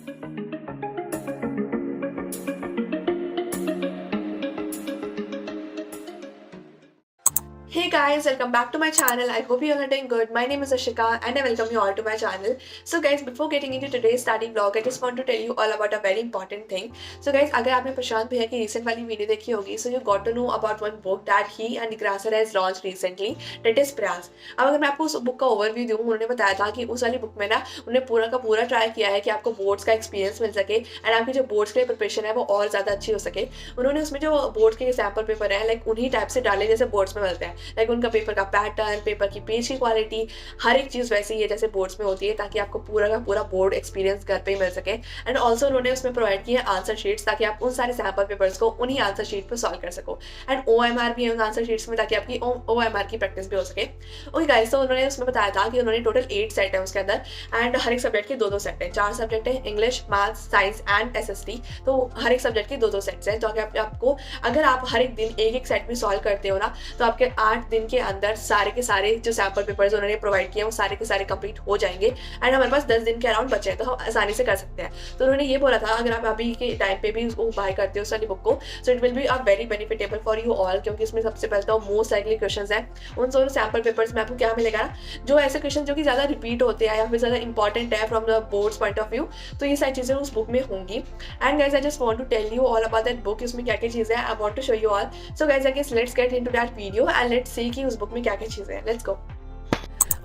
Hey guys, welcome back to my channel. I hope you all are doing good. My name is Ashika and I welcome you all to my channel. So guys, before getting into today's study vlog, I just want to tell you all about a very important thing. So guys, अगर आपने प्रशांत भैया की recent वाली video देखी होगी, so you got to know about one book that he and Nigrasa has launched recently, that is प्रयास. अब अगर मैं आपको उस बुक का ओवरव्यू दूँ, उन्होंने बताया था कि उस वाली बुक में ना उन्होंने पूरा का पूरा ट्राई किया है कि आपको बोर्ड्स का एक्सपीरियंस मिल सके एंड आपकी जो बोर्ड्स के लिए प्रिपरेशन है वो और ज़्यादा अच्छी हो सके. उन्होंने उसमें जो बोर्ड्स के सैम्पल पेपर है लाइक उन्हीं टाइप से डाले जैसे बोर्ड्स में मिलते हैं. लाइक उनका पेपर का पैटर्न, पेपर की पेज की क्वालिटी, हर एक चीज़ वैसी है जैसे बोर्ड्स में होती है, ताकि आपको पूरा का पूरा बोर्ड एक्सपीरियंस घर पे ही मिल सके. एंड ऑल्सो उन्होंने उसमें प्रोवाइड किए आंसर शीट्स ताकि आप उन सारे सैम्पल पेपर्स को उन्हीं आंसर शीट पर सॉल्व कर सको. एंड OMR भी है उन आंसर शीट्स में ताकि आपकी OMR की प्रैक्टिस भी हो सके. ओके गाइस, तो उन्होंने उसमें बताया था कि उन्होंने टोटल 8 सेट है उसके अंदर एंड हर एक सब्जेक्ट के 2-2 सेट है. 4 सब्जेक्ट है, English, maths, science and SST. तो हर एक सब्जेक्ट के 2-2 सेट्स हैं. तो आपको अगर आप हर एक दिन एक सेट भी सॉल्व करते हो ना, तो आपके 8 दिन के अंदर सारे के सारे जो सैम्पल पेपर्स उन्होंने प्रोवाइड किए हैं वो सारे के सारे कंप्लीट हो जाएंगे. एंड हमारे पास 10 दिन के अराउंड बचे हैं, तो हम आसानी से कर सकते हैं. तो उन्होंने ये बोला था अगर आप अभी के टाइम पे भी उसको बाय करते हो उस वाली बुक को, so it will be a very benefitable for you all, क्योंकि इसमें सबसे पहले तो मोस्ट लाइकली क्वेश्चंस हैं. उन दोनों सैम्पल पेपर्स में आपको क्या मिलेगा ना, जो ऐसे क्वेश्चन जो कि ज़्यादा रिपीट होते हैं या फिर ज़्यादा इंपॉर्टेंट है from the boards point of view, तो ये सारी चीज़ें उस बुक में होंगी. And guys I just want to tell you all about that book. इसमें क्या क्या चीज़ें हैं I want to show you all. So guys I guess let's get into that video and let's see कि उस book में क्या क्या चीज़ें हैं. Let's go.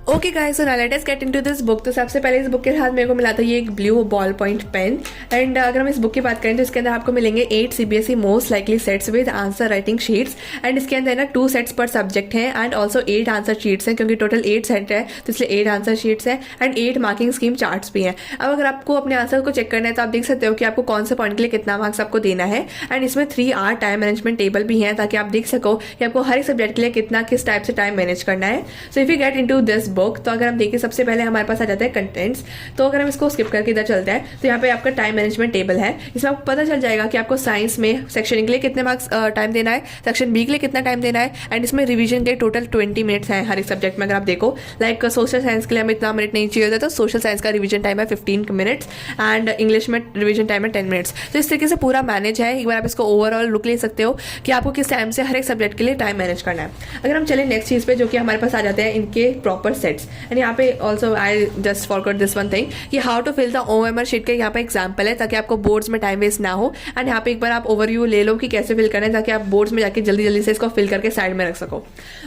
Okay guys, so now let us get into this book. तो सबसे पहले इस बुक के साथ मेरे को मिला था ये एक blue ball point pen. And अगर हम इस बुक की बात करें तो इसके अंदर आपको मिलेंगे 8 CBSE most likely sets with answer writing sheets. And इसके अंदर ना 2 सेट्स पर सब्जेक्ट हैं एंड ऑल्सो 8 आंसर शीट्स हैं, क्योंकि टोटल 8 सेट है तो इसलिए 8 आंसर शीट्स हैं एंड 8 मार्किंग स्कीम चार्ट्स भी हैं. अब अगर आपको अपने आंसर को चेक करना है तो आप देख सकते हो कि आपको कौन से पॉइंट के लिए कितना मार्क्स आपको देना है. एंड इसमें 3R टाइम मैनेजमेंट टेबल भी है ताकि आप देख सको कि आपको हर एक सब्जेक्ट के लिए कितना किस टाइप से टाइम मैनेज करना है. So if you get into this book, तो अगर हम देखिए सबसे पहले हमारे पास आ जाता है कंटेंट्स. तो अगर हम इसको स्किप करके इधर चलते हैं तो यहाँ पे आपका टाइम मैनेजमेंट टेबल है. इसमें आपको पता चल जाएगा कि आपको साइंस में सेक्शन ए के लिए कितने मार्क्स टाइम देना है, सेक्शन बी के लिए कितना टाइम देना है. एंड इसमें रिवीजन के टोटल 20 मिनट्स हैं हर एक सब्जेक्ट में. अगर आप देखो लाइक सोशल साइंस के लिए हमें इतना मिनट नहीं चाहिए होता, तो सोशल साइंस का रिवीजन टाइम है 15 मिनट्स एंड इंग्लिश में रिवीजन टाइम है 10 मिनट्स. तो इस तरीके से पूरा मैनेज है. एक बार आप इसको ओवरऑल लुक ले सकते हो कि आपको किस टाइम से हर एक सब्जेक्ट के लिए टाइम मैनेज करना है. अगर हम चले नेक्स्ट चीज़ पे, जो कि हमारे पास आ जाते हैं इनके प्रॉपर सेट्स. एंड यहाँ पे also I just forgot this one thing कि how to fill the OMR sheet के यहाँ पे एग्जाम्पल है ताकि आपको बोर्ड्स में टाइम वेस्ट ना हो. एंड यहाँ पे एक बार आप ओवरव्यू ले लो कि कैसे फिल करना है ताकि आप बोर्ड्स में जाके जल्दी जल्दी से इसको फिल करके साइड में रख सको.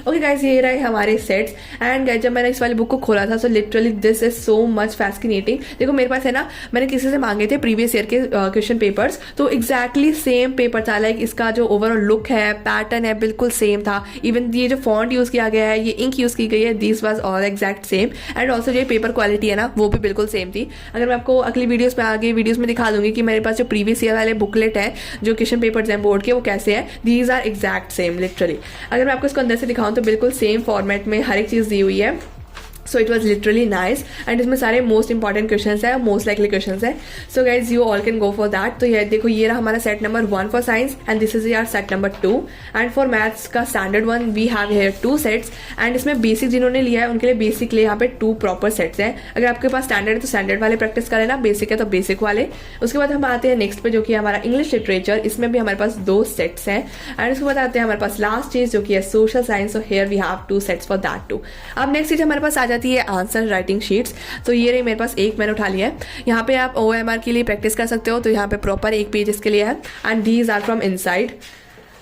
ओके गाइस, ये रहे हमारे सेट्स. एंड गाइस, जब मैंने इस वाली बुक को खोला था, so literally this is so much fascinating. देखो मेरे पास है ना, मैंने किसी से मांगे थे प्रीवियस ईयर के क्वेश्चन पेपर्स, तो एग्जैक्टली सेम पेपर था. लाइक इसका जो ओवरऑल लुक है, पैटर्न है, बिल्कुल सेम था. इवन ये जो फॉन्ट यूज किया गया है, ये इंक यूज की गई है, this was all exact same. And also जो पेपर क्वालिटी है ना, वो भी बिल्कुल सेम थी. अगर मैं आपको अगली वीडियोस में आगे वीडियोस में दिखा दूंगी कि मेरे पास जो प्रीवियस ईयर वाले बुकलेट है जो क्वेश्चन पेपर्स हैं बोर्ड के, वो कैसे हैं. These are exact same literally. अगर मैं आपको इसको अंदर से दिखाऊं तो बिल्कुल सेम फॉर्मेट में हर एक चीज़ दी हुई है. So it was literally nice. And इसमें सारे मोस्ट इंपॉर्टेंट क्वेश्चन है, मोस्ट लाइकली क्वेश्चन है. So guys you all can go for that. तो ये देखो, ये रहा हमारा set number 1 for science and this is यार set number 2. And for maths का standard 1 we have here 2 sets. And इसमें बेसिक जिन्होंने लिया है उनके लिए बेसिक लिए यहाँ पे 2 प्रॉपर सेट्स हैं. अगर आपके पास स्टैंडर्ड है तो स्टैंडर्ड वाले प्रैक्टिस करें ना, बेसिक है तो बेसिक वाले. उसके बाद हम आते हैं नेक्स्ट पे, जो कि हमारा इंग्लिश लिटरेचर. इसमें भी हमारे पास 2 सेट्स हैं. एंड उसके बाद आते हैं हमारे पास लास्ट चीज जो कि है social science. So here we have 2 sets for that too. अब नेक्स्ट चीज हमारे पास आ जाती है आंसर राइटिंग शीट्स. तो ये रही मेरे पास एक मैंने उठा लिया है. यहाँ पे आप OMR के लिए प्रैक्टिस कर सकते हो. तो यहाँ पे प्रॉपर एक पेज इसके लिए है. And these are from inside.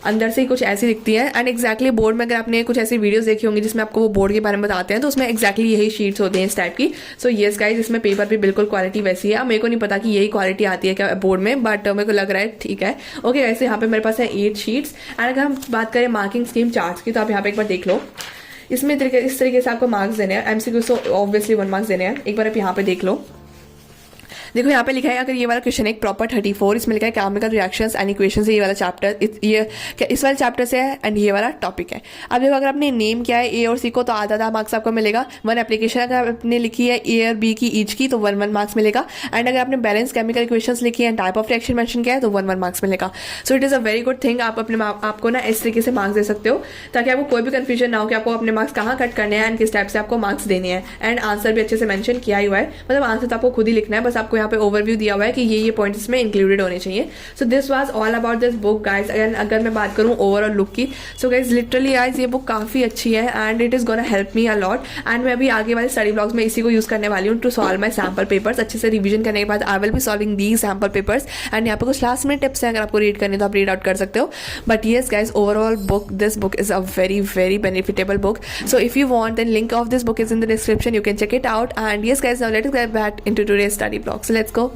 अंदर से ही कुछ ऐसी दिखती है. एंड एक्जैक्टली बोर्ड में अगर आपने कुछ ऐसी वीडियोस देखी होंगी जिसमें आपको वो बोर्ड के बारे में बताते हैं, तो उसमें एक्जैक्टली यही शीट्स होते हैं इस टाइप की. सो येस गाइज, इसमें पेपर भी बिल्कुल क्वालिटी वैसी है. मेरे को नहीं पता कि यही क्वालिटी आती है क्या बोर्ड में, बट मेरे को लग रहा है ठीक है. ओके गाइस, यहाँ पे मेरे पास है 8 शीट्स. एंड अगर हम बात करें मार्किंग स्कीम चार्ट्स की, तो आप यहाँ पे एक बार देख लो. इसमें इस तरीके से आपको मार्क्स देने हैं. MCQ तो ऑब्वियसली 1 मार्क्स देने हैं. एक बार आप यहाँ पे देख लो. देखो यहाँ पे लिखा है, अगर ये वाला क्वेश्चन है प्रॉपर 34, इसमें लिखा है केमिकल रिएक्शंस एंड इक्वेशंस है ये वाला चैप्टर, ये इस वाले चैप्टर से है एंड ये वाला टॉपिक है. अब देखो अगर आपने नेम किया है ए और सी को तो आधा मार्क्स आपको मिलेगा. 1 एप्लीकेशन अगर आपने लिखी है ए और बी की ईच की तो 1 मार्क्स मिलेगा. एंड अगर आपने बैलेंस केमिकल इक्वेशंस लिखी है, टाइप ऑफ रिएक्शन मेंशन किया है तो 1 मार्क्स मिलेगा. So it is a very good thing. आप अपने आपको ना इस तरीके से मार्क्स दे सकते हो ताकि आपको कोई भी कंफ्यूजन ना हो कि आपको अपने मार्क्स कहाँ कट करने हैं एंड किस टाइप से आपको मार्क्स देने हैं. एंड आंसर भी अच्छे से मेंशन किया हुआ है, मतलब आंसर तो आपको खुद ही लिखना है, बस आपको यहाँ पे ओवरव्यू दिया हुआ है कि ये पॉइंट्स इसमें इंक्लूडेड होने चाहिए. सो this was all about this book guys. अगर मैं बात करूँ ओवरऑल लुक की, सो गाइज लिटरली गाइज ये बुक काफ़ी अच्छी है and it is gonna help me a lot. And मैं अभी आगे वाले स्टडी ब्लॉग्स में इसी को यूज़ करने वाली हूँ to solve my sample papers. अच्छे से रिविजन करने के बाद I will be solving the sample papers. And यहाँ पे कुछ लास्ट मिनट टिप्स हैं, अगर आपको रीड करने तो आप रीड आउट कर सकते हो. But yes guys, overall book, this book is a very benefitable book. So if you want, then link of this book is in the description. You can check it out. And yes guys, now let us get back into today's study vlog. So let's go.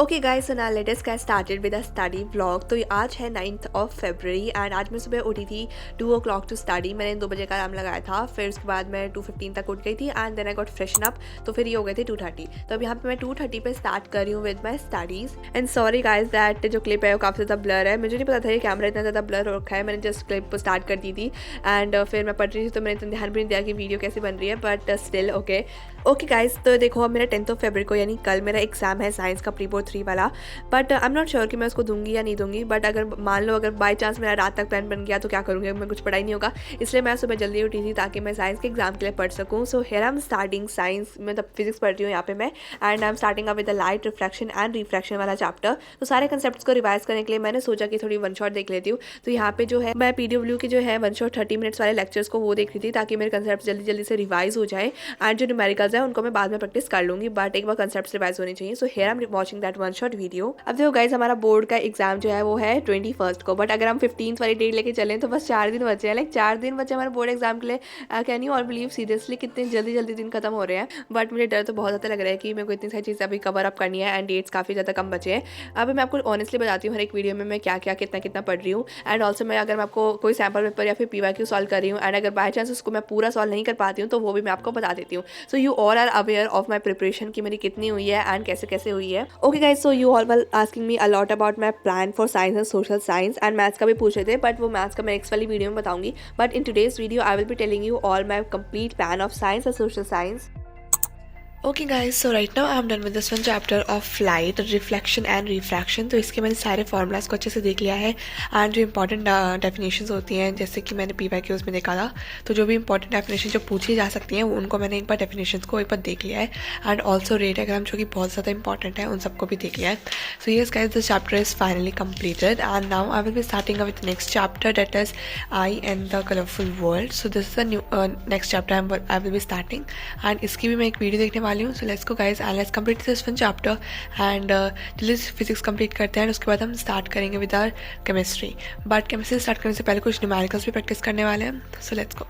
Okay guys, so now let us gate started with a study vlog. तो आज है 9th of February and आज मैं सुबह उठी थी 2 o'clock to study. मैंने 2 बजे का अलार्म लगाया था, फिर उसके बाद मैं 2:15 तक उठ गई थी and then I got freshen up. तो फिर ये हो गए थे 2:30. तो अब यहाँ पे मैं 2:30 पे स्टार्ट कर रही हूँ with my studies. And sorry guys that जो क्लिप है वो काफ़ी ज़्यादा ब्लर है. मुझे नहीं पता था ये कैमरा इतना ज़्यादा ब्लर हो रखा है. मैंने जस्ट क्लिप स्टार्ट कर दी थी एंड फिर मैं पढ़ रही थी तो मैंने इतना ध्यान भी नहीं दिया कि वीडियो कैसे बन रही है. बट स्टिल ओके गाइस, तो देखो अब मेरा 10th of February को यानी कल मेरा एग्जाम है साइंस का प्री-बोर्ड 3 वाला. But I am not sure कि मैं उसको दूंगी या नहीं दूंगी. बट अगर मान लो अगर बाई चांस मेरा रात तक प्लान बन गया तो क्या करूँगी, मैं कुछ पढ़ाई नहीं होगा. इसलिए मैं सुबह जल्दी उठी थी ताकि मैं साइंस के एग्जाम के लिए पढ़ सकूँ. So here I am starting science, मतलब फिजिक्स पढ़ रही हूँ यहाँ पे मैं. And I am starting up with the light reflection and refraction वाला चैप्टर. तो सारे कंसेप्ट्स को रिवाइज करने के लिए मैंने सोचा कि थोड़ी वन शॉट देख लेती हूँ. तो यहाँ पे जो है मैं PW के जो है वन शॉट 30 मिनट्स वाले लेक्चर्स को वो देख रही थी ताकि मेरे कंसेप्ट जल्दी से रिवाइज हो जाए. एंड जो न्यूमेरिकल्स है उनको मैं बाद में प्रैक्टिस कर लूँगी, बट एक बार कंसेप्ट रिवाइज होने चाहिए. So here I am watching that one shot video. अब देखो गाइज, हमारा बोर्ड का एग्जाम जो है वो है 21st को. बट अगर हम 15th वाली डेट लेके चलें तो बस 4 दिन बचे हैं. लाइक 4 दिन बचे हमारे बोर्ड एग्जाम के लिए. Can you all believe seriously कितने जल्दी दिन खत्म हो रहे हैं. बट मुझे डर तो बहुत ज़्यादा लग रहा है कि मेरे को इतनी सारी चीज़ें अभी कवर अप करनी है एंड डेट्स काफ़ी ज़्यादा कम बचे हैं. अभी मैं आपको ऑनेस्टली बताती हूँ हर एक वीडियो में मैं क्या कितना पढ़ रही हूँ. एंड ऑल्सो मैं अगर मैं आपको कोई सैम्पल पेपर या फिर PYQ सॉल्व कर रही हूँ एंड अगर बाई चांस उसको मैं पूरा सॉल्व नहीं कर पाती हूँ तो वो भी मैं आपको बता देती हूँ. So you all are aware of my preparation कि मेरी कितनी हुई है एंड कैसे हुई है. Okay guys, so you all were asking me a lot about my plan for science and social science and maths का भी पूछ रहे थे. बट वो मैथ्स का मैं नेक्स्ट वाली वीडियो में बताऊंगी. But in today's video I will be telling you all my complete plan of science and social science. Okay guys, so right now I am done with this one chapter of light reflection and refraction. तो इसके मैंने सारे formulas को अच्छे से देख लिया है एंड जो इंपॉर्टेंट डेफिनेशंस होती हैं जैसे कि मैंने PYQs में देखा था, तो जो भी इंपॉर्टेंट डेफिनेशन जो पूछी जा सकती हैं उनको मैंने एक बार डेफिनेशंस को एक बार देख लिया है. एंड ऑल्सो रेट डायग्राम जो कि बहुत ज़्यादा इंपॉर्टेंट है उन सबको भी देख लिया है. So yes guys, this chapter is finally completed and now I will be starting with next chapter that is I and the colourful world. So this is the new next chapter I will be starting and इसकी भी मैं एक video देखने वाली हूँ. So let's go guys and let's complete this one chapter and जल्दी physics complete करते हैं एंड उसके बाद हम स्टार्ट करेंगे with our chemistry. But chemistry start करने से पहले कुछ न्यूमेरिकल्स भी प्रैक्टिस करने वाले हैं. So let's go.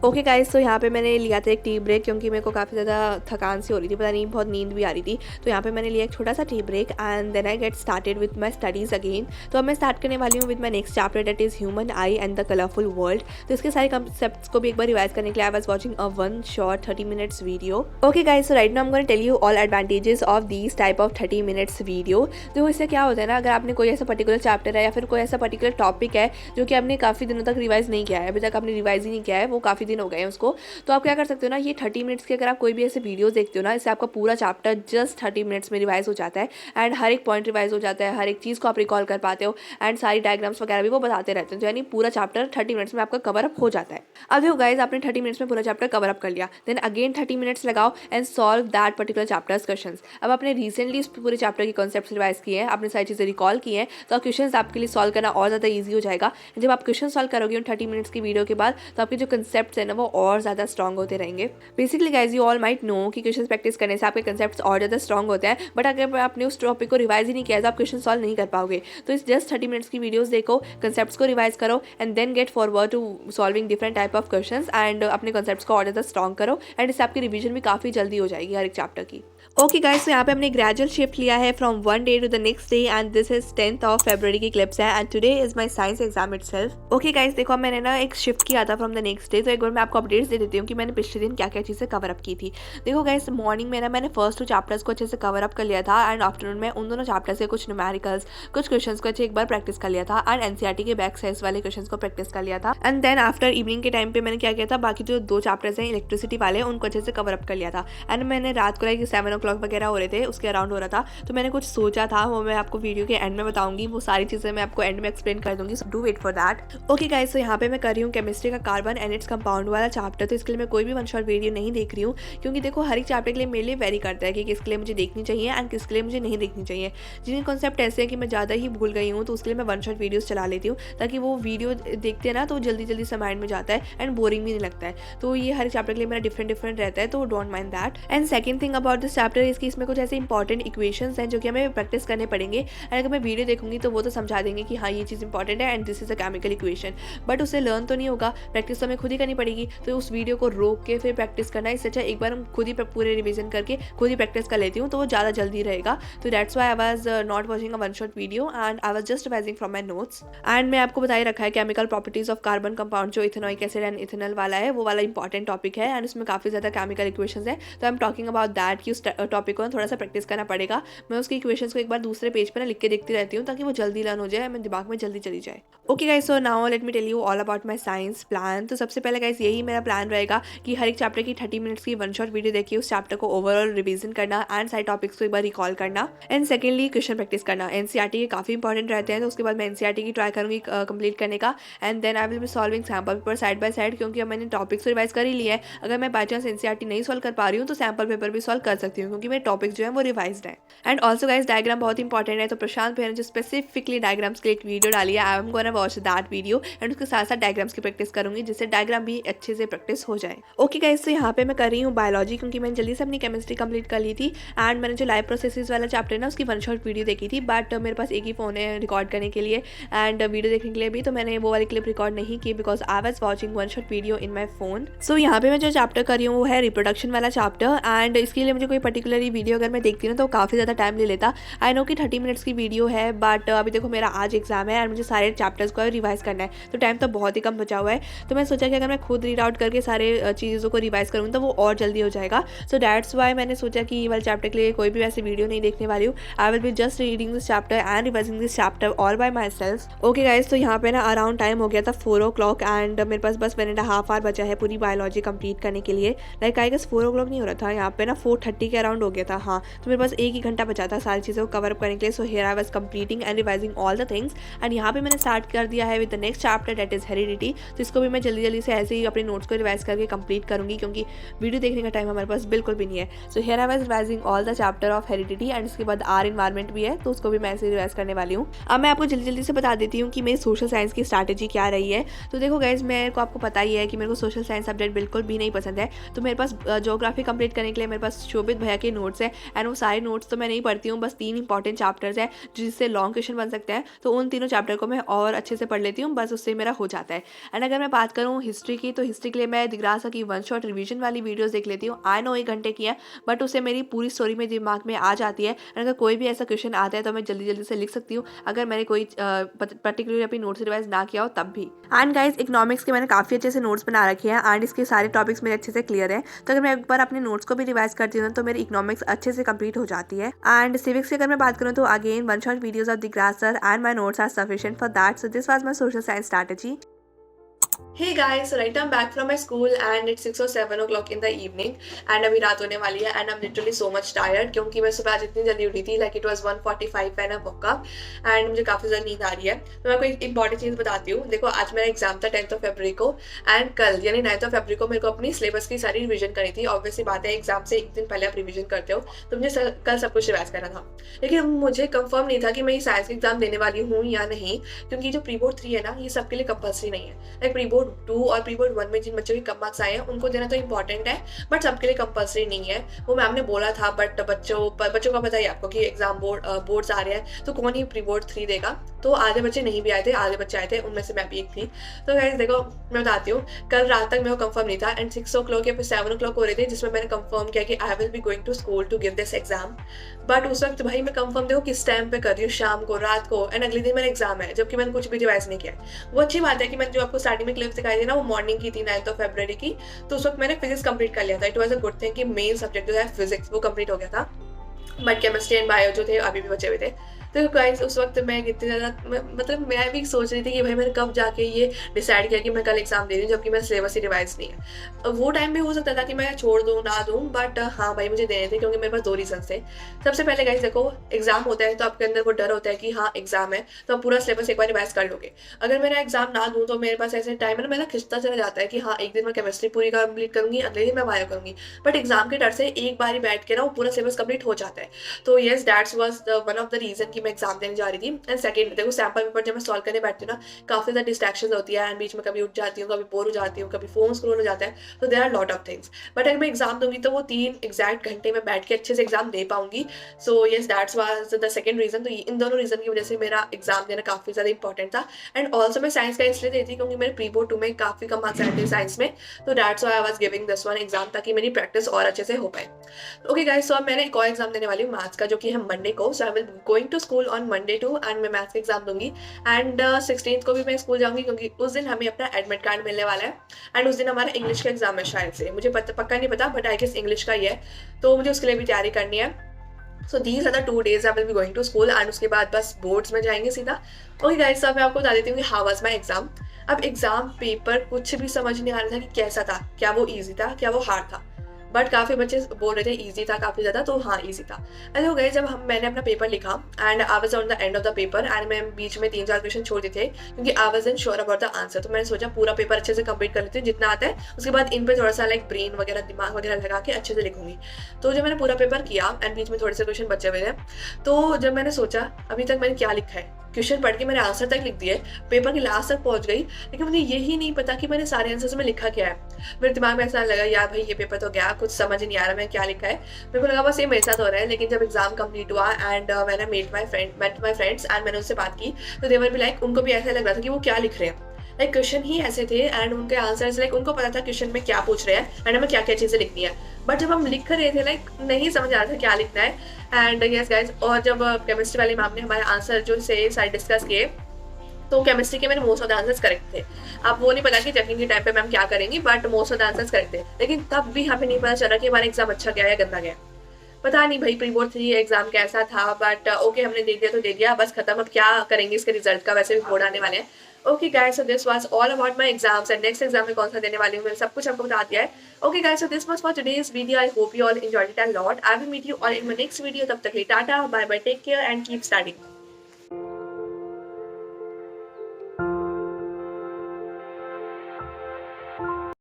Okay guys, तो यहाँ पे मैंने लिया था एक टी ब्रेक क्योंकि मेरे को काफ़ी ज़्यादा थकान सी हो रही थी, पता नहीं बहुत नींद भी आ रही थी. तो यहाँ पे मैंने लिया एक छोटा सा tea break and then I get started with my studies again. तो अब मैं स्टार्ट करने वाली हूँ with my next chapter that is human eye and the colourful world. तो इसके सारे कंसेप्ट्स को भी एक बार रिवाइज करने के लिए I was watching a one short 30 minutes video. Okay guys, so right now I am going to tell you all advantages of these type of 30 minutes video. तो इससे क्या होता है ना, अगर आपने कोई ऐसा पर्टिकुलर चैप्टर है या फिर कोई ऐसा पर्टिकुलर टॉपिक है जो कि आपने काफ़ी दिनों तक रिवाइज नहीं किया है, अभी तक आपने रिवाइज ही नहीं किया है, वो काफ़ी दिन हो गए हैं उसको, तो आप क्या कर सकते हो ना, ये 30 मिनट्स के अगर आप कोई भी ऐसे वीडियोस देखते हो ना, इससे आपका पूरा चैप्टर जस्ट 30 मिनट्स में रिवाइज हो जाता है एंड हर एक पॉइंट रिवाइज हो जाता है, हर एक चीज़ को आप रिकॉल कर पाते हो एंड सारी डायग्राम्स वगैरह भी वो बताते रहते हैं. तो यानी पूरा चैप्टर 30 मिनट्स में आपका कवर अप हो जाता है. अब देखो गाइज, आपने 30 मिनट्स में पूरा चैप्टर कवर अप कर लिया, देन अगेन 30 मिनट्स लगाओ and solve that particular chapters questions. अब आपने रिसेंटली इस पूरे चैप्टर के कॉन्सेप्ट्स रिवाइज किए हैं, आपने सारी चीज़ें रिकॉल की हैं, तो क्वेश्चंस आपके लिए सॉल्व करना और ज़्यादा ईजी हो जाएगा. जब आप क्वेश्चन सॉल्व करोगे उन 30 मिनट्स की वीडियो के बाद, तो आपके जो कंसेप्ट्स हैं ना वो और ज़्यादा स्ट्रॉन्ग होते रहेंगे. Basically guys, you all might know कि क्वेश्चन प्रैक्टिस करने से आपके कंसेप्ट्स और ज़्यादा स्ट्रॉन्ग होते हैं. बट अगर आपने उस टॉपिक को रिवाइज ही नहीं किया तो आप क्वेश्चन सॉल्व नहीं कर पाओगे. तो इस जस्ट 30 मिनट्स की वीडियोस देखो, कंसेप्ट्स को रिवाइज करो and then get forward to solving different type of questions and अपने कंसेप्ट्स को और ज़्यादा स्ट्रॉन्ग करो एंड इससे आपकी रिवीजन भी काफ़ी जल्दी हो जाएगी हर एक चैप्टर की. ओके गाइस, तो यहाँ पे हमने ग्रेजुअल शिफ्ट लिया है from one day to the next day and this is 10th of February की क्लिप्स है and today is my science exam itself. Okay guys, देखो मैंने ना एक शिफ्ट किया था फ्रॉम द नेक्स्ट डे, तो एक बार मैं आपको अपडेट्स दे देती हूँ कि मैंने पिछले दिन क्या क्या चीज़ें कवर अप की थी. देखो गाइस, मॉर्निंग में ना मैंने फर्स्ट 2 चैप्टर्स को अच्छे से कवर अप कर लिया था एंड आफ्टरनून में उन दोनों चैप्टर्स के कुछ न्यूमेरिकल्स, कुछ क्वेश्चंस को अच्छे एक बार प्रैक्टिस कर लिया था एंड NCERT के बैक साइज वाले क्वेश्चंस को प्रैक्टिस कर लिया था. एंड देन आफ्टर इवनिंग के टाइम पे मैंने क्या किया था, बाकी जो 2 चैप्टर्स हैं इलेक्ट्रिसिटी वाले उनको अच्छे से कवर अप कर लिया था एंड मैंने रात को लाइक 7 7 o'clock वगैरह हो रहे थे, उसके अराउंड हो रहा था। तो मैंने कुछ सोचा था, वो मैं आपको वीडियो के एंड में बताऊंगी, वो सारी चीज़ें मैं आपको एंड में एक्सप्लेन कर दूंगी, so do wait for that. Okay guys, तो यहाँ पे मैं कर रही हूँ केमिस्ट्री का कार्बन एंड इट्स कंपाउंड वाला चैप्टर। तो इसके लिए मैं कोई भी वन शॉट वीडियो नहीं देख रही हूँ, क्योंकि देखो हर एक चैप्टर के लिए मेरे लिए वेरी करता है कि किसके लिए मुझे देखनी चाहिए एंड किसके लिए मुझे नहीं देखनी चाहिए। जिनके कॉन्सेप्ट ऐसे हैं कि मैं ज़्यादा ही भूल गई हूँ, तो उसके लिए मैं वन शॉट वीडियोस चला लेती हूँ, ताकि वो वीडियो देखते हैं ना तो जल्दी जल्दी से माइंड में जाता है एंड बोरिंग भी नहीं लगता है। तो ये हर चैप्टर के लिए मेरा डिफरेंट रहता है, तो don't mind that. And second thing about this chapter इसकी इसमें कुछ ऐसे इंपॉर्टेंट इक्वेशंस हैं जो कि हमें प्रैक्टिस करने पड़ेंगे। एंड अगर मैं वीडियो देखूंगी तो वो तो समझा देंगे कि हाँ ये चीज़ इंपॉर्टेंट है and this is a chemical equation, but उसे लर्न तो नहीं होगा, प्रैक्टिस तो हमें खुद ही करनी पड़ेगी। तो उस वीडियो को रोक के फिर प्रैक्टिस करना, इससे अच्छा एक बार हम खुद ही पूरे रिविजन करके खुद ही प्रैक्टिस कर लेती हूँ, तो वो ज़्यादा जल्दी रहेगा। तो that's why I was not watching a one shot video and I was just revising from my notes. And मैं आपको बता ही रखा है chemical properties of carbon compound, जो इथेनॉइक एसिड एंड इथेनॉल वाला है, वो वाला इंपॉर्टेंट टॉपिक है एंड उसमें काफ़ी ज़्यादा केमिकल इक्वेशंस है। तो I am talking about that कि उस टॉपिक को थोड़ा सा प्रैक्टिस करना पड़ेगा। मैं उसकी इक्वेशंस को एक बार दूसरे पेज पर ना लिख के देखती रहती हूँ, ताकि वो जल्दी लर्न हो जाए, मेरे दिमाग में जल्दी चली जाए। Okay guys, so now let me tell you all about my science plan. तो सबसे पहले गाइस यही मेरा प्लान रहेगा कि हर एक चैप्टर की 30 मिनट्स की वन शॉट वीडियो देखिए, उस चैप्टर को ओवरऑल रिवीजन करना एंड सारे टॉपिक्स को एक बार रिकॉल करना। एंड सेकेंडली क्वेश्चन प्रैक्टिस करना। एनसीईआरटी के काफ़ी इंपॉर्टेंट रहते हैं, तो उसके बाद मैं एनसीईआरटी की ट्राई करूँगी कंप्लीट करने का। And then I will be solving sample paper side by side, क्योंकि अब मैंने टॉपिक्स रिवाइज कर ही लिया है। अगर मैं बाई चांस एनसीईआरटी नहीं सॉल्व कर पा रही हूँ तो सैम्पल पेपर भी सॉल्व कर सकती हूँ, क्योंकि मेरे टॉपिक्स जो है वो रिवाइज्ड है। एंड ऑल्सो गाइस डायग्राम बहुत इंपॉर्टेंट है, तो प्रशांत भैया ने जो स्पेसिफिकली डायग्राम्स के लिए एक वीडियो डाली है, I am gonna watch that video and उसके साथ साथ डायग्राम्स की प्रैक्टिस करूंगी, जिससे डायग्राम भी अच्छे से प्रैक्टिस हो जाए। ओके गाइस, तो यहाँ पे मैं कर रही हूँ बायोलॉजी, क्योंकि मैंने जल्दी से अपनी केमिस्ट्री कंप्लीट कर ली थी एंड मैंने जो लाइव प्रोसेसेस वाला चैप्टर है ना उसकी वन शॉट वीडियो देखी थी, बट मेरे पास एक ही फ़ोन है रिकॉर्ड करने के लिए एंड वीडियो देखने के लिए भी, तो मैंने वो वाली क्लिप रिकॉर्ड नहीं की because I was watching one shot video in my phone. So यहाँ पे मैं जो चैप्टर कर रही हूँ वो है रिप्रोडक्शन वाला चैप्टर एंड इसके लिए मुझे कोई पर्टिकुलरली वीडियो अगर मैं देखती हूँ तो काफ़ी ज़्यादा टाइम ले लेता। आई नो कि 30 मिनट्स की वीडियो है, बट अभी देखो मेरा आज एग्जाम है और मुझे सारे चैप्टर्स को रिवाइज करना है, तो टाइम तो बहुत ही कम बचा हुआ है। तो मैं सोचा कि अगर मैं खुद रीड आउट करके सारे चीज़ों को रिवाइज करूँ तो वो और जल्दी हो जाएगा। सो दैट्स वाई मैंने सोचा कि ये वाले चैप्टर के लिए कोई भी वैसे वीडियो नहीं देखने वाली हूँ। आई will be just reading this chapter and revising this chapter all bye my self. Okay guys, तो यहाँ पे ना अराउंड टाइम हो गया था 4 o'clock एंड मेरे पास बस 1.5 आवर बचा है पूरी बायोलॉजी कंप्लीट करने के लिए। लाइक आई गेस 4 o'clock नहीं हो रहा था, यहाँ पे ना 4:30 के अराउंड हो गया था। हाँ, तो मेरे पास एक ही घंटा बचा था सारी चीज़ों को कवर अप करने के लिए। So here I was completing and revising all the things and यहाँ पे मैंने स्टार्ट कर दिया है with the next chapter that is heredity. तो इसको भी मैं जल्दी जल्दी से ऐसे ही अपने नोट्स को रिवाइज करके कंप्लीट करूँगी, क्योंकि वीडियो देखने का टाइम हमारे पास बिल्कुल भी नहीं है। So here I was revising all the chapter of heredity and इसके बाद आर इन्वायरमेंट भी है, तो उसको भी मैं ऐसे रिवाइज करने वाली हूँ। अब मैं आपको जल्दी जल्दी से बता देती हूँ कि मेरी सोशल साइंस की स्ट्रैटेजी क्या रही है। तो देखो गाइज, मेरे को आपको पता ही है कि मेरे को सोशल साइंस सब्जेक्ट बिल्कुल भी नहीं पसंद है। तो मेरे पास ज्योग्राफी कंप्लीट करने के लिए मेरे पास शोभित भैया के नोट्स है एंड वो सारे नोट्स तो मैं नहीं पढ़ती हूँ, बस 3 इंपॉर्टेंट चैप्टर्स है जिससे लॉन्ग क्वेश्चन बन सकते हैं, तो उन तीनों चैप्टर को मैं और अच्छे से पढ़ लेती हूँ, बस उससे मेरा हो जाता है। एंड अगर मैं बात करूँ हिस्ट्री की, तो हिस्ट्री के लिए मैं दिग्रासा की वन शॉट रिविजन वाली वीडियोस देख लेती हूँ। आई नो 1 घंटे की है, बट उससे मेरी पूरी स्टोरी में दिमाग में आ जाती है एंड अगर कोई भी ऐसा क्वेश्चन आता है तो मैं जल्दी जल्दी से लिख सकती हूँ, अगर मैंने कोई पर्टिकुलरली अपनी नोट्स रिवाइज ना किया हो तब भी। एंड गाइज, इकोनॉमिक्स के मैंने काफ़ी अच्छे से नोट्स बना रखे हैं एंड इसके सारे टॉपिक्स मेरे अच्छे से क्लियर है। तो अगर मैं एक बार अपने नोट्स को भी रिवाइज करती हूँ तो मेरी इकोनॉमिक्स अच्छे से कंप्लीट हो जाती है। एंड सिविक्स की अगर मैं बात करूँ तो again one shot videos of दिग्रास sir and my notes are sufficient for that. So this was my social science strategy. Hey guys, so right I'm back from my school and it's 6 or 7 o'clock in the evening and अभी रात होने वाली है and I'm literally so much tired क्योंकि मैं सुबह आज इतनी जल्दी उठी थी, like it was 1:45 when I woke up and मुझे काफ़ी ज़्यादा नींद आ रही है। तो मैं आपको एक इंपॉर्टेंट चीज़ बताती हूँ। देखो, आज मेरा एग्जाम था 10th of February को एंड कल यानी 9th of February को मेरे को अपनी सिलेबस की सारी रिविजन करनी थी। ऑब्वियसली बात है, एग्जाम से एक दिन पहले आप रिविजन करते हो, तो मुझे कल सब कुछ रिवाइज करना था। लेकिन मुझे कंफर्म नहीं था कि मैं ये साइंस का एग्जाम देने वाली हूँ या नहीं, क्योंकि जो प्री बोर्ड 3 है ना, ये सबके लिए कंपल्सरी नहीं है। लाइक प्री बोर्ड 2 और प्री बोर्ड 1 में जिन बच्चों के कम मार्क्स आए हैं उनको देना तो इंपॉर्टेंट है, बट सबके लिए कंपल्सरी नहीं है। वो मैम ने बोला था, बट बच्चों का पता ही आपको कि एग्जाम बोर्ड्स आ रहे हैं, तो कौन ही प्री बोर्ड 3 देगा। तो आधे बच्चे नहीं भी आए थे, आधे बच्चे आए थे, उनमें से मैं भी एक थी। तो गाइस देखो, मैं बताती हूँ, कल रात तक मेरे को कंफर्म नहीं था एंड 6 o'clock या फिर 7 o'clock हो रहे थे जिसमें मैंने कंफर्म किया कि I will be going to school to give this exam. But उस वक्त भाई मैं कंफर्म देखो किस टाइम पे कर रही हूँ, शाम को, रात को, एंड अगले दिन मेरा एग्जाम है, जबकि मैंने कुछ भी रिवाइज नहीं किया। वो अच्छी बात है कि मैंने जो आपको स्टार्टिंग में क्लिप दिखाई थी ना, वो मॉर्निंग की थी 9th of February की, तो उस वक्त मैंने फिजिक्स कंप्लीट कर लिया था। It was a good thing कि मेन सब्जेक्ट जो है फिजिक्स वो कंप्लीट हो गया था। बट केमिस्ट्री एंड बायो जो थे अभी भी बचे हुए थे। तो गाइस उस वक्त मैं कितनी ज़्यादा मतलब मैं भी सोच रही थी कि भाई मैंने कब जाके ये डिसाइड किया कि मैं कल एग्जाम दे रही हूँ, जबकि मेरा सिलेबस ही रिवाइज नहीं है। वो टाइम भी हो सकता था कि मैं छोड़ दूँ ना दूँ, बट हाँ भाई मुझे देने थे, क्योंकि मेरे पास दो रीजन थे। सबसे पहले गाइस देखो, एग्जाम होता है तो आपके अंदर वो डर होता है कि हाँ एग्जाम है तो आप पूरा सिलेबस एक बार रिवाइज कर लोगे। अगर मेरा एग्जाम ना दूँ तो मेरे पास ऐसे टाइम है ना, मेरा खिंचता चला जाता है कि हाँ एक दिन मैं केमिस्ट्री पूरी कंप्लीट करूंगी, अगले दिन मैं बायो करूंगी। बट एग्जाम के डर से एक बार ही बैठ के ना वो पूरा सिलेबस कंप्लीट हो जाता है। तो yes that's was the one of the reason कि मैं एग्जाम देने जा रही थी। एंड सेकंड देखो, सैम्पल पेपर जब मैं सॉल्व करने बैठती हूँ ना, काफी ज़्यादा डिस्ट्रैक्शन होती है एंड बीच में कभी उठ जाती हूँ, कभी बोर हो जाती हूँ, कभी फोन स्क्रॉल हो जाता है। तो there are lot of things. But अगर मैं एग्जाम दूंगी तो वो 3 एग्जैक्ट घंटे में बैठ के अच्छे से एग्जाम दे पाऊंगी। So yes that's was the second reason. तो इन दोनों रीजन की वजह से मेरा एग्जाम देना काफी ज़्यादा इंपॉर्टेंट था। एंड ऑल्सो मैं साइंस का इसलिए देती क्योंकि मेरे प्री बोर्ड 2 में काफी कम मार्क्स आए थे साइंस में। तो that's why I was giving this one exam, ताकि मेरी प्रैक्टिस और अच्छे से हो पाए। ओके गाइस, सो अब मैंने एक और एग्जाम देने वाली हूँ मैथ्स का, जो कि है मंडे को। So I will going to school on Monday too, and मैं मैथ्स का एग्जाम दूंगी। एंड 16th को भी मैं स्कूल जाऊंगी, क्योंकि उस दिन हमें अपना एडमिट कार्ड मिलने वाला है। एंड उस दिन हमारा इंग्लिश का एग्जाम है शायद से, मुझे पक्का नहीं पता, बट आई गेस इंग्लिश का ही है। तो मुझे उसके लिए भी तैयारी करनी है। So these are the 2 days I will be going to school, and उसके बाद बस बोर्ड्स में जाएंगे सीधा। ओके गाइस, अब मैं आपको बता देती हूँ कि हाउ वाज माय एग्जाम। अब एग्जाम पेपर कुछ भी समझ नहीं आ रहा था कि कैसा था, क्या वो इजी था, क्या वो हार्ड था। बट काफ़ी बच्चे बोल रहे थे इजी था काफ़ी ज़्यादा, तो हाँ इजी था। अरे हो गए, जब मैंने अपना पेपर लिखा and I was on the end of the paper, and मैं बीच में 3-4 क्वेश्चन छोड़ दिए थे क्योंकि I was in sure about the answer. तो मैंने सोचा पूरा पेपर अच्छे से कंप्लीट कर लेती हूँ जितना आता है, उसके बाद इन पे थोड़ा सा लाइक ब्रेन वगैरह दिमाग वगैरह लगा के अच्छे से लिखूंगी। तो जब मैंने पूरा पेपर किया एंड बीच में थोड़े से क्वेश्चन बचे हुए थे, तो जब मैंने सोचा अभी तक मैंने क्या लिखा है, क्वेश्चन पढ़ के मैंने आंसर तक लिख दिया है, पेपर के लास्ट तक पहुंच गई, लेकिन मुझे यही नहीं पता कि मैंने सारे आंसर्स में लिखा क्या है। मेरे दिमाग में ऐसा लगा यार भाई ये पेपर तो गया, कुछ समझ ही नहीं आ रहा मैं क्या लिखा है। मेरे को लगा बस ये मेरे साथ हो रहा है। लेकिन जब एग्जाम कंप्लीट हुआ एंड मैंने मेट माई फ्रेंड्स एंड मैंने उनसे बात की, तो देवर भी लाइक उनको भी ऐसा लग रहा था कि वो क्या लिख रहे हैं। लाइक क्वेश्चन ही ऐसे थे एंड उनके आंसर्स लाइक उनको पता था क्वेश्चन में क्या पूछ रहे हैं एंड हमें क्या क्या चीज़ें लिखनी है। बट जब हम लिख रहे थे लाइक नहीं समझ आ रहा था क्या लिखना है। एंड यस गाइस, और जब केमिस्ट्री वाले मैम ने हमारे आंसर जो से सारे डिस्कस किए, तो केमिस्ट्री के मेरे most of the answers correct थे। अब वो नहीं पता कि चेकिंग के टाइम पे मैम क्या करेंगी, but most of the answers correct थे। लेकिन तब भी हमें नहीं पता चला कि हमारा एग्जाम अच्छा गया या गंदा गया। पता नहीं भाई प्री बोर्ड 3 एग्जाम कैसा था, बट ओके हमने दे दिया तो दे दिया, बस खत्म। अब क्या करेंगे इसके रिजल्ट का, वैसे भी बोर्ड आने वाले हैं। Okay guys, so this was all about my exams and next exam में कौन सा देने वाली हूँ मैंने सब कुछ आपको बता दिया है। Okay guys, so this was for today's video. I hope you all enjoyed it a lot. I will meet you all in my next video. तब तक के लिए tata bye bye, take care and keep studying.